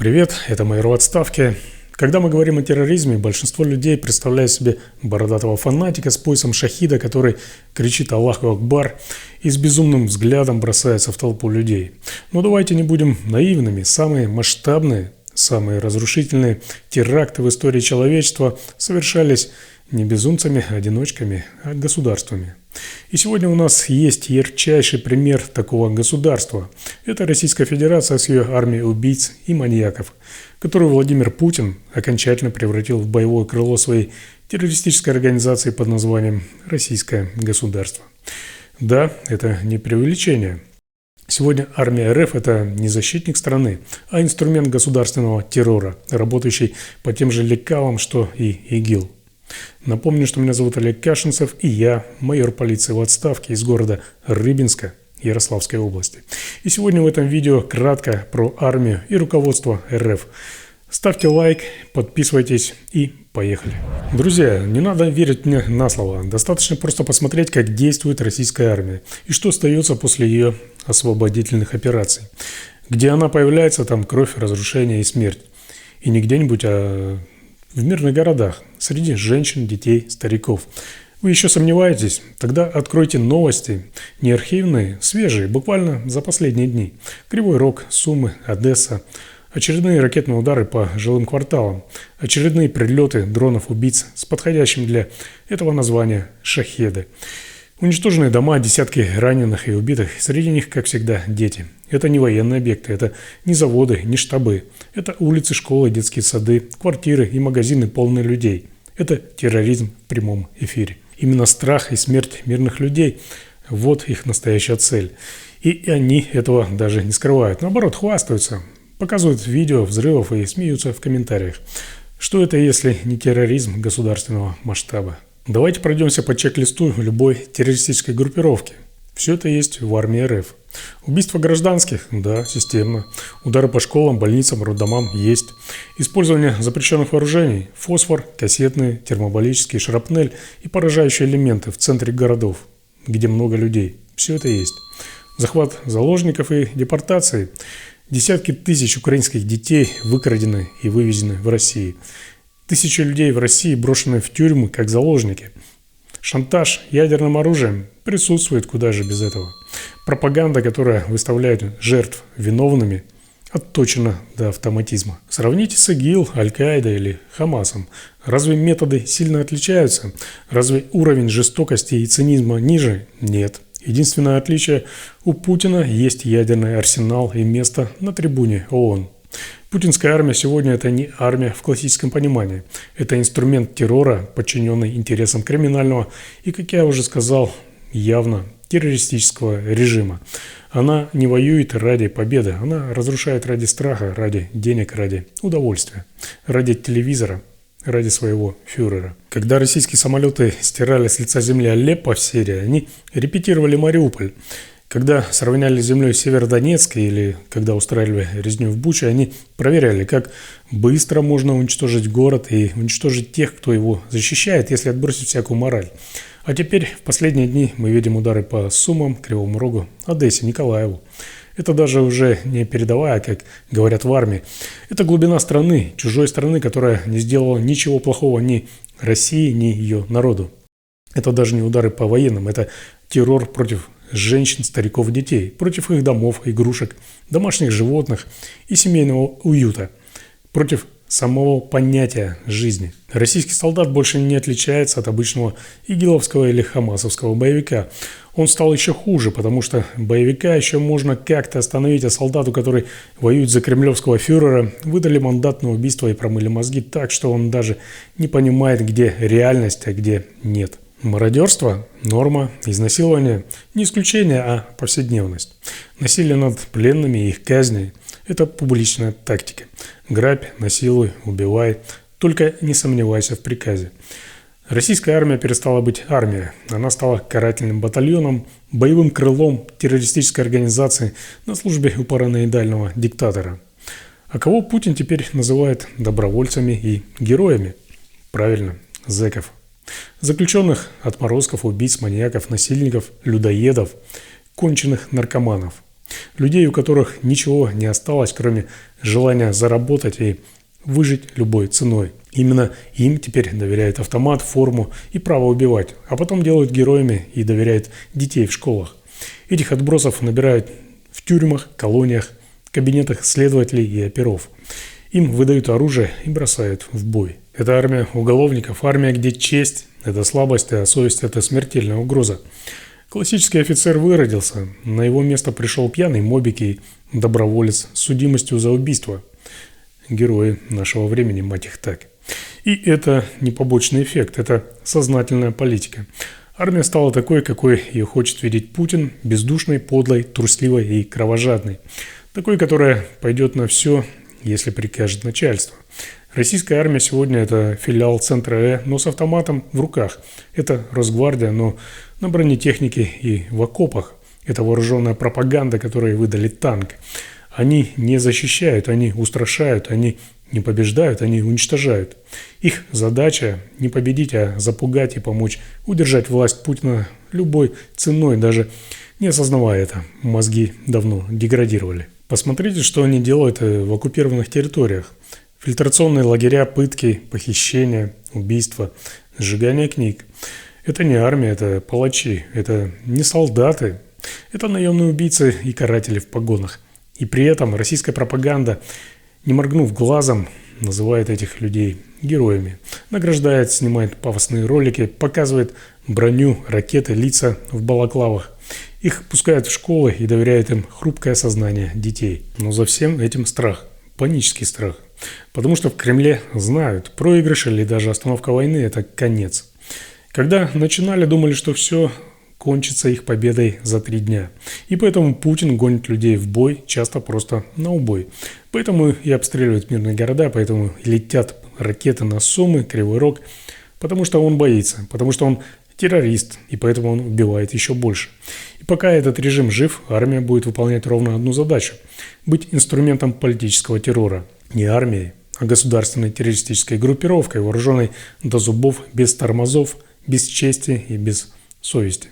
Привет, это майор в отставке. Когда мы говорим о терроризме, большинство людей представляет себе бородатого фанатика с поясом шахида, который кричит «Аллаху Акбар» и с безумным взглядом бросается в толпу людей. Но давайте не будем наивными. Самые масштабные, самые разрушительные теракты в истории человечества совершались не безумцами-одиночками, а государствами. И сегодня у нас есть ярчайший пример такого государства. Это Российская Федерация с ее армией убийц и маньяков, которую Владимир Путин окончательно превратил в боевое крыло своей террористической организации под названием «Российское государство». Да, это не преувеличение. Сегодня армия РФ – это не защитник страны, а инструмент государственного террора, работающий по тем же лекалам, что и ИГИЛ. Напомню, что меня зовут Олег Кашинцев, и я майор полиции в отставке из города Рыбинска Ярославской области. И сегодня в этом видео кратко про армию и руководство РФ. Ставьте лайк, подписывайтесь и поехали. Друзья, не надо верить мне на слово. Достаточно просто посмотреть, как действует российская армия и что остается после ее освободительных операций. Где она появляется, там кровь, разрушение и смерть. И не где-нибудь, а в мирных городах, среди женщин, детей, стариков. Вы еще сомневаетесь? Тогда откройте новости, не архивные, свежие, буквально за последние дни. Кривой Рог, Сумы, Одесса. Очередные ракетные удары по жилым кварталам. Очередные прилеты дронов-убийц с подходящим для этого названия «Шахеды». Уничтоженные дома, десятки раненых и убитых, среди них, как всегда, дети. Это не военные объекты, это не заводы, не штабы. Это улицы, школы, детские сады, квартиры и магазины, полные людей. Это терроризм в прямом эфире. Именно страх и смерть мирных людей – вот их настоящая цель. И они этого даже не скрывают. Наоборот, хвастаются, показывают видео взрывов и смеются в комментариях. Что это, если не терроризм государственного масштаба? Давайте пройдемся по чек-листу любой террористической группировки. Все это есть в армии РФ. Убийства гражданских? Да, системно. Удары по школам, больницам, роддомам есть. Использование запрещенных вооружений, фосфор, кассетные, термобарические, шрапнель и поражающие элементы в центре городов, где много людей. Все это есть. Захват заложников и депортации. Десятки тысяч украинских детей выкрадены и вывезены в Россию. Тысячи людей в России брошены в тюрьмы как заложники. Шантаж ядерным оружием присутствует, куда же без этого. Пропаганда, которая выставляет жертв виновными, отточена до автоматизма. Сравните с ИГИЛ, Аль-Каидой или Хамасом. Разве методы сильно отличаются? Разве уровень жестокости и цинизма ниже? Нет. Единственное отличие – у Путина есть ядерный арсенал и место на трибуне ООН. Путинская армия сегодня – это не армия в классическом понимании. Это инструмент террора, подчиненный интересам криминального и, как я уже сказал, явно террористического режима. Она не воюет ради победы, она разрушает ради страха, ради денег, ради удовольствия, ради телевизора, ради своего фюрера. Когда российские самолеты стирали с лица земли Алеппо в Сирии, они репетировали Мариуполь. Когда сравняли с землей Северодонецк или когда устраивали резню в Буче, они проверяли, как быстро можно уничтожить город и уничтожить тех, кто его защищает, если отбросить всякую мораль. А теперь в последние дни мы видим удары по Сумам, Кривому Рогу, Одессе, Николаеву. Это даже уже не передовая, как говорят в армии. Это глубина страны, чужой страны, которая не сделала ничего плохого ни России, ни ее народу. Это даже не удары по военным, это террор против женщин, стариков, детей, против их домов, игрушек, домашних животных и семейного уюта, против самого понятия жизни. Российский солдат больше не отличается от обычного игиловского или хамасовского боевика. Он стал еще хуже, потому что боевика еще можно как-то остановить, а солдату, который воюет за кремлевского фюрера, выдали мандат на убийство и промыли мозги так, что он даже не понимает, где реальность, а где нет. Мародерство – норма, изнасилование – не исключение, а повседневность. Насилие над пленными и их казни – это публичная тактика. Грабь, насилуй, убивай, только не сомневайся в приказе. Российская армия перестала быть армией, она стала карательным батальоном, боевым крылом террористической организации на службе у параноидального диктатора. А кого Путин теперь называет добровольцами и героями? Правильно, зэков. Заключенных, отморозков, убийц, маньяков, насильников, людоедов, конченых наркоманов. Людей, у которых ничего не осталось, кроме желания заработать и выжить любой ценой. Именно им теперь доверяют автомат, форму и право убивать, а потом делают героями и доверяют детей в школах. Этих отбросов набирают в тюрьмах, колониях, кабинетах следователей и оперов. Им выдают оружие и бросают в бой. Это армия уголовников, армия, где честь – это слабость, а совесть – это смертельная угроза. Классический офицер выродился, на его место пришел пьяный мобик и доброволец с судимостью за убийство. Герои нашего времени, мать их так. И это не побочный эффект, это сознательная политика. Армия стала такой, какой ее хочет видеть Путин, бездушной, подлой, трусливой и кровожадной. Такой, которая пойдет на все, если прикажет начальство. Российская армия сегодня – это филиал Центра но с автоматом в руках. Это Росгвардия, но на бронетехнике и в окопах. Это вооруженная пропаганда, которой выдали танк. Они не защищают, они устрашают, они не побеждают, они уничтожают. Их задача не победить, а запугать и помочь удержать власть Путина любой ценой, даже не осознавая это. Мозги давно деградировали. Посмотрите, что они делают в оккупированных территориях. Фильтрационные лагеря, пытки, похищения, убийства, сжигание книг. Это не армия, это палачи, это не солдаты, это наемные убийцы и каратели в погонах. И при этом российская пропаганда, не моргнув глазом, называет этих людей героями. Награждает, снимает пафосные ролики, показывает броню, ракеты, лица в балаклавах. Их пускают в школы и доверяют им хрупкое сознание детей. Но за всем этим страх, панический страх. Потому что в Кремле знают, проигрыш или даже остановка войны – это конец. Когда начинали, думали, что все кончится их победой за 3 дня. И поэтому Путин гонит людей в бой, часто просто на убой. Поэтому и обстреливают мирные города, поэтому и летят ракеты на Сумы, Кривой Рог. Потому что он боится, потому что он террорист, и поэтому он убивает еще больше. И пока этот режим жив, армия будет выполнять ровно одну задачу – быть инструментом политического террора. Не армией, а государственной террористической группировкой, вооруженной до зубов, без тормозов, без чести и без совести.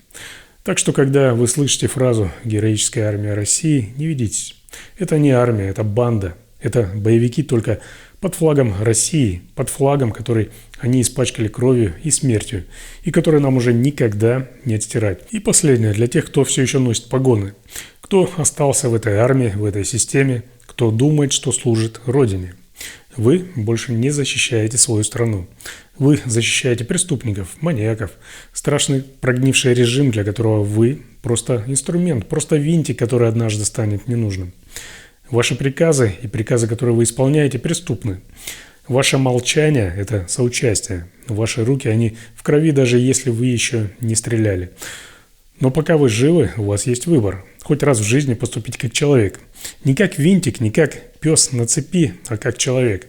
Так что, когда вы слышите фразу «героическая армия России», не ведитесь. Это не армия, это банда. Это боевики только под флагом России, под флагом, который они испачкали кровью и смертью, и который нам уже никогда не отстирать. И последнее, для тех, кто все еще носит погоны. Кто остался в этой армии, в этой системе, кто думает, что служит Родине. Вы больше не защищаете свою страну. Вы защищаете преступников, маньяков, страшный прогнивший режим, для которого вы просто инструмент, просто винтик, который однажды станет ненужным. Ваши приказы и приказы, которые вы исполняете, преступны. Ваше молчание – это соучастие. Ваши руки, они в крови, даже если вы еще не стреляли. Но пока вы живы, у вас есть выбор. Хоть раз в жизни поступить как человек. Не как винтик, не как пес на цепи, а как человек.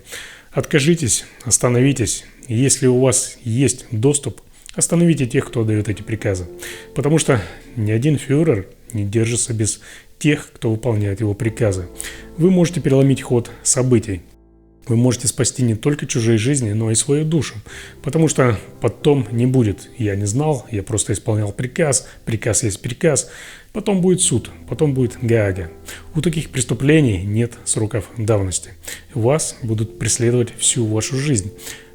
Откажитесь, остановитесь. И если у вас есть доступ, остановите тех, кто дает эти приказы. Потому что ни один фюрер не держится без тех, кто выполняет его приказы. Вы можете переломить ход событий. Вы можете спасти не только чужие жизни, но и свою душу. Потому что потом не будет «я не знал, я просто исполнял приказ, приказ есть приказ». Потом будет суд, потом будет Гаага. У таких преступлений нет сроков давности. Вас будут преследовать всю вашу жизнь.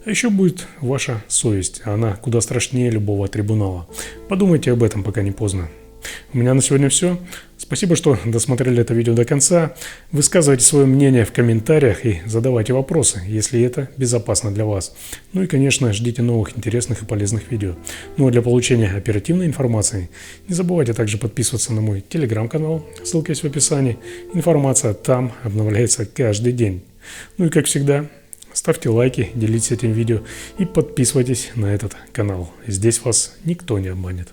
А еще будет ваша совесть, она куда страшнее любого трибунала. Подумайте об этом, пока не поздно. У меня на сегодня все. Спасибо, что досмотрели это видео до конца. Высказывайте свое мнение в комментариях и задавайте вопросы, если это безопасно для вас. Ну и, конечно, ждите новых интересных и полезных видео. Ну а для получения оперативной информации не забывайте также подписываться на мой телеграм-канал, ссылка есть в описании. Информация там обновляется каждый день. Ну и как всегда, ставьте лайки, делитесь этим видео и подписывайтесь на этот канал. Здесь вас никто не обманет.